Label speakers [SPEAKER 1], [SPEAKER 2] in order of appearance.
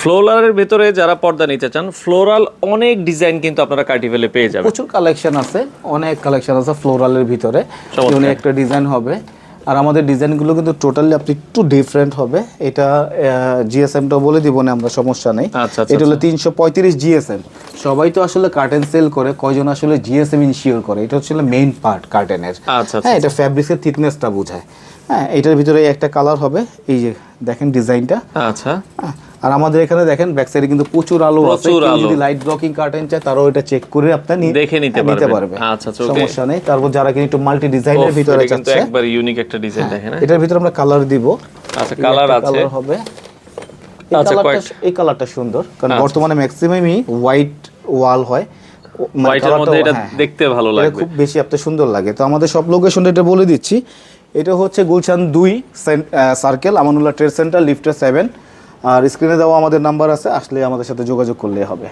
[SPEAKER 1] ফ্লোরালের ভিতরে যারা পর্দা নিতে চান, ফ্লোরাল অনেক ডিজাইন কিন্তু আপনারা কার্টিভেলে পেয়ে যাবেন।
[SPEAKER 2] প্রচুর কালেকশন আছে, অনেক কালেকশন আছে ফ্লোরালের ভিতরে।
[SPEAKER 1] চমৎকার।
[SPEAKER 2] একটা ডিজাইন হবে, আর আমাদের ডিজাইনগুলো কিন্তু টোটালি আপনি একটু ডিফারেন্ট হবে। এটা জিএসএমটা বলে দিব না আমরা, সমস্যা নেই।
[SPEAKER 1] আচ্ছা,
[SPEAKER 2] এটা হলো 335 জিএসএম। সবাই তো আসলে কার্টেন সেল করে, কয়জন আসলে জিএসএম ইনশিওর করে? এটা হচ্ছে মেইন পার্ট কার্টেনের।
[SPEAKER 1] আচ্ছা,
[SPEAKER 2] হ্যাঁ, এটা ফ্যাব্রিক্সের থিকনেসটা বোঝায়। হ্যাঁ, এটার ভিতরে একটা কালার হবে, এই যে দেখেন ডিজাইনটা।
[SPEAKER 1] আচ্ছা,
[SPEAKER 2] আর আমাদের এখানে দেখেন ব্যাক সাইডে কিন্তু প্রচুর আলো আছে।
[SPEAKER 1] প্রচুর
[SPEAKER 2] কেউ
[SPEAKER 1] আলো।
[SPEAKER 2] যদি লাইট ব্লকিং কার্টেন চায় তারও এটা চেক করে আপনি
[SPEAKER 1] দেখে নিতে পারবে। আচ্ছা, আচ্ছা, ওকে।
[SPEAKER 2] সমস্যা নেই। তারপর যারা কিন্তু একটু মাল্টি ডিজাইনের ভিতরে
[SPEAKER 1] এটা কিন্তু
[SPEAKER 2] চাচ্ছে,
[SPEAKER 1] একবার ইউনিক একটা ডিজাইন দেখেন।
[SPEAKER 2] এটার ভিতরে আমরা কালার দিব।
[SPEAKER 1] আচ্ছা, কালার আছে।
[SPEAKER 2] কালার হবে।
[SPEAKER 1] আচ্ছা,
[SPEAKER 2] এই কালারটা সুন্দর, কারণ বর্তমানে ম্যাক্সিমামই হোয়াইট ওয়াল হয়।
[SPEAKER 1] হোয়াইটের মধ্যে এটা দেখতে ভালো লাগবে,
[SPEAKER 2] খুব বেশি আপনার সুন্দর লাগে। তো আমাদের সব লোকেশনটা এটা বলে দিচ্ছি। এটা হচ্ছে Gulshan 2 circle, Amanullah trade centre, লিফটে 7। আর স্ক্রিনে দেওয়া আমাদের নাম্বার আছে, আসলে আমাদের সাথে যোগাযোগ করলে হবে।